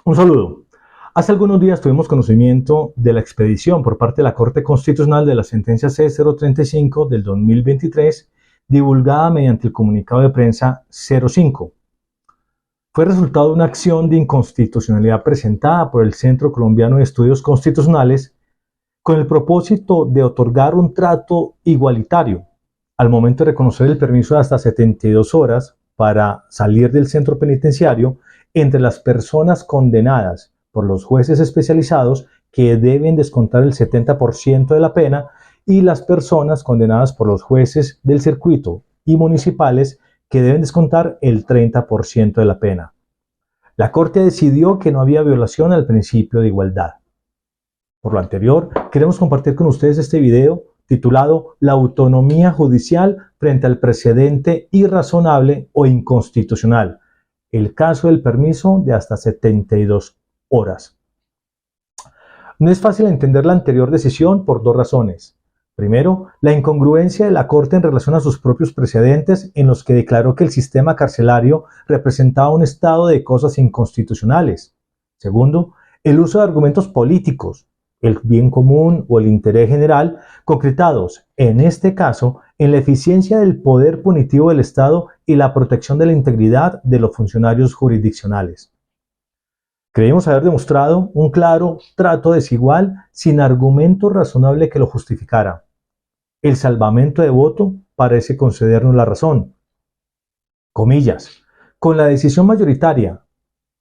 Un saludo. Hace algunos días tuvimos conocimiento de la expedición por parte de la Corte Constitucional de la sentencia C-035 del 2023, divulgada mediante el comunicado de prensa 05. Fue resultado de una acción de inconstitucionalidad presentada por el Centro Colombiano de Estudios Constitucionales con el propósito de otorgar un trato igualitario al momento de reconocer el permiso de hasta 72 horas para salir del centro penitenciario entre las personas condenadas por los jueces especializados que deben descontar el 70% de la pena y las personas condenadas por los jueces del circuito y municipales que deben descontar el 30% de la pena. La Corte decidió que no había violación al principio de igualdad. Por lo anterior, queremos compartir con ustedes este video titulado La autonomía judicial frente al precedente irrazonable o inconstitucional, el caso del permiso de hasta 72 horas. No es fácil entender la anterior decisión por dos razones. Primero, la incongruencia de la Corte en relación a sus propios precedentes en los que declaró que el sistema carcelario representaba un estado de cosas inconstitucionales. Segundo, el uso de argumentos políticos, el bien común o el interés general, concretados, en este caso, en la eficiencia del poder punitivo del Estado y la protección de la integridad de los funcionarios jurisdiccionales. Creemos haber demostrado un claro trato desigual sin argumento razonable que lo justificara. El salvamento de voto parece concedernos la razón. Comillas. Con la decisión mayoritaria,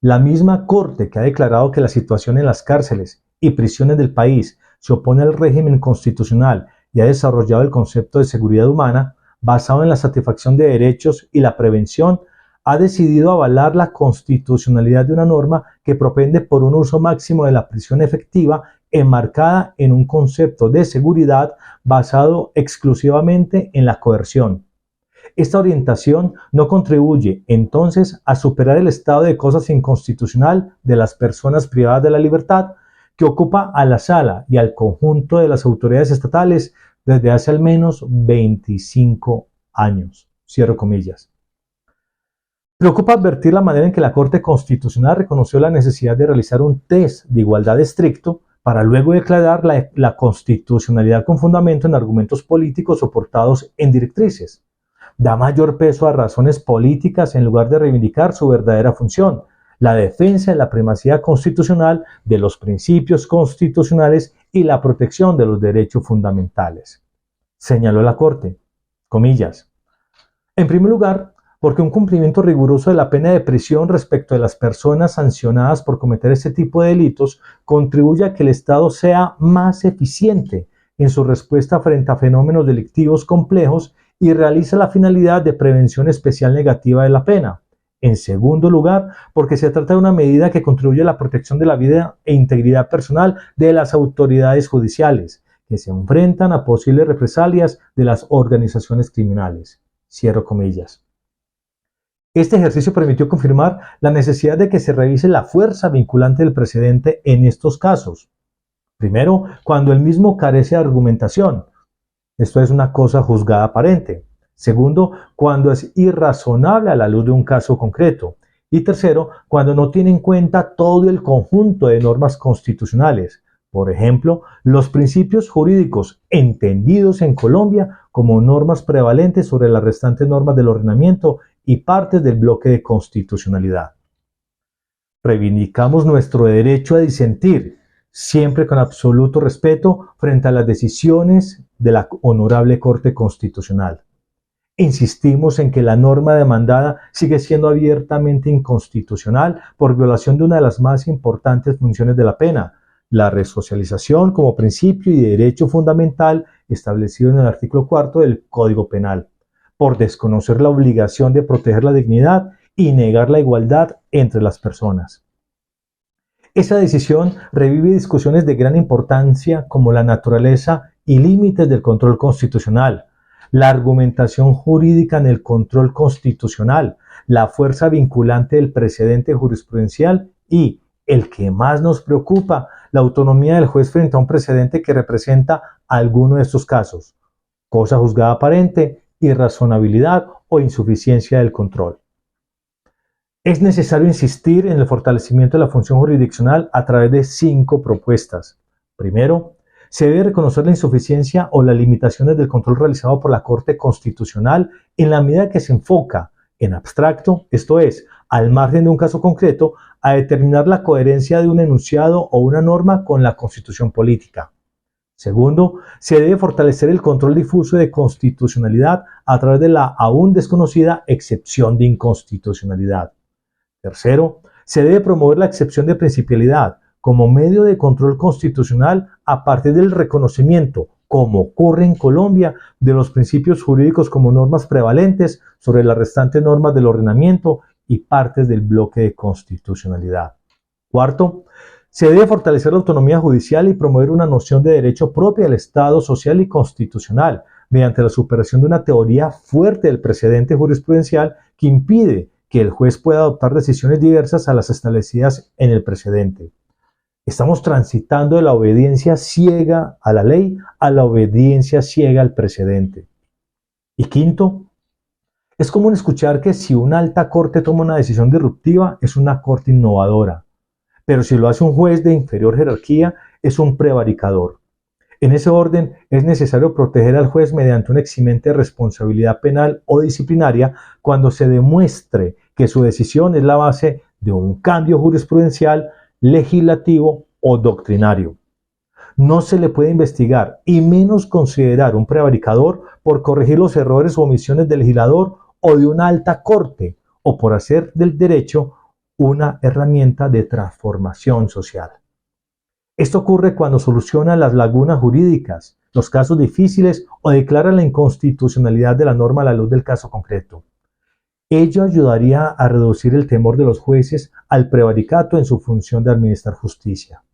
la misma Corte que ha declarado que la situación en las cárceles y prisiones del país se opone al régimen constitucional y ha desarrollado el concepto de seguridad humana basado en la satisfacción de derechos y la prevención, ha decidido avalar la constitucionalidad de una norma que propende por un uso máximo de la prisión efectiva enmarcada en un concepto de seguridad basado exclusivamente en la coerción. Esta orientación no contribuye, entonces, a superar el estado de cosas inconstitucional de las personas privadas de la libertad que ocupa a la Sala y al conjunto de las autoridades estatales desde hace al menos 25 años. Cierro comillas. Preocupa advertir la manera en que la Corte Constitucional reconoció la necesidad de realizar un test de igualdad estricto para luego declarar la constitucionalidad con fundamento en argumentos políticos soportados en directrices. Da mayor peso a razones políticas en lugar de reivindicar su verdadera función, la defensa de la primacía constitucional de los principios constitucionales y la protección de los derechos fundamentales. Señaló la Corte, comillas. En primer lugar, porque un cumplimiento riguroso de la pena de prisión respecto de las personas sancionadas por cometer este tipo de delitos contribuye a que el Estado sea más eficiente en su respuesta frente a fenómenos delictivos complejos y realiza la finalidad de prevención especial negativa de la pena. En segundo lugar, porque se trata de una medida que contribuye a la protección de la vida e integridad personal de las autoridades judiciales, que se enfrentan a posibles represalias de las organizaciones criminales. Cierro comillas. Este ejercicio permitió confirmar la necesidad de que se revise la fuerza vinculante del precedente en estos casos. Primero, cuando el mismo carece de argumentación. Esto es una cosa juzgada aparente. Segundo, cuando es irrazonable a la luz de un caso concreto. Y tercero, cuando no tiene en cuenta todo el conjunto de normas constitucionales. Por ejemplo, los principios jurídicos entendidos en Colombia como normas prevalentes sobre las restantes normas del ordenamiento y partes del bloque de constitucionalidad. Reivindicamos nuestro derecho a disentir, siempre con absoluto respeto frente a las decisiones de la Honorable Corte Constitucional. Insistimos en que la norma demandada sigue siendo abiertamente inconstitucional por violación de una de las más importantes funciones de la pena, la resocialización como principio y derecho fundamental establecido en el artículo 4 del Código Penal, por desconocer la obligación de proteger la dignidad y negar la igualdad entre las personas. Esa decisión revive discusiones de gran importancia como la naturaleza y límites del control constitucional, la argumentación jurídica en el control constitucional, la fuerza vinculante del precedente jurisprudencial y, el que más nos preocupa, la autonomía del juez frente a un precedente que representa alguno de estos casos, cosa juzgada aparente, irrazonabilidad o insuficiencia del control. Es necesario insistir en el fortalecimiento de la función jurisdiccional a través de 5 propuestas. Primero, se debe reconocer la insuficiencia o las limitaciones del control realizado por la Corte Constitucional en la medida que se enfoca en abstracto, esto es, al margen de un caso concreto, a determinar la coherencia de un enunciado o una norma con la Constitución política. Segundo, se debe fortalecer el control difuso de constitucionalidad a través de la aún desconocida excepción de inconstitucionalidad. Tercero, se debe promover la excepción de principialidad como medio de control constitucional a partir del reconocimiento, como ocurre en Colombia, de los principios jurídicos como normas prevalentes sobre las restantes normas del ordenamiento y partes del bloque de constitucionalidad. Cuarto, se debe fortalecer la autonomía judicial y promover una noción de derecho propia del Estado social y constitucional, mediante la superación de una teoría fuerte del precedente jurisprudencial que impide que el juez pueda adoptar decisiones diversas a las establecidas en el precedente. Estamos transitando de la obediencia ciega a la ley a la obediencia ciega al precedente. Y quinto, es común escuchar que si una alta corte toma una decisión disruptiva, es una corte innovadora. Pero si lo hace un juez de inferior jerarquía, es un prevaricador. En ese orden, es necesario proteger al juez mediante una eximente responsabilidad penal o disciplinaria cuando se demuestre que su decisión es la base de un cambio jurisprudencial, legislativo o doctrinario. No se le puede investigar y menos considerar un prevaricador por corregir los errores o omisiones del legislador o de una alta corte o por hacer del derecho una herramienta de transformación social. Esto ocurre cuando soluciona las lagunas jurídicas, los casos difíciles o declara la inconstitucionalidad de la norma a la luz del caso concreto. Ello ayudaría a reducir el temor de los jueces al prevaricato en su función de administrar justicia.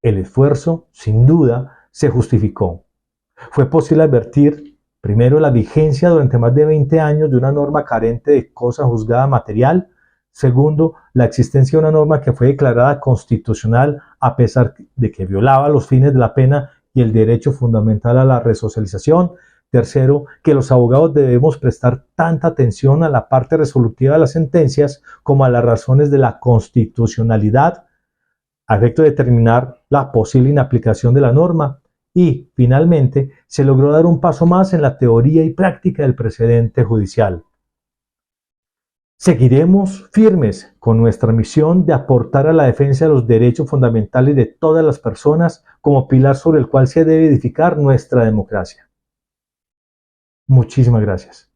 El esfuerzo, sin duda, se justificó. Fue posible advertir, primero, la vigencia durante más de 20 años de una norma carente de cosa juzgada material. Segundo, la existencia de una norma que fue declarada constitucional a pesar de que violaba los fines de la pena y el derecho fundamental a la resocialización. Tercero, que los abogados debemos prestar tanta atención a la parte resolutiva de las sentencias como a las razones de la constitucionalidad a efecto de determinar la posible inaplicación de la norma. Y, finalmente, se logró dar un paso más en la teoría y práctica del precedente judicial. Seguiremos firmes con nuestra misión de aportar a la defensa de los derechos fundamentales de todas las personas como pilar sobre el cual se debe edificar nuestra democracia. Muchísimas gracias.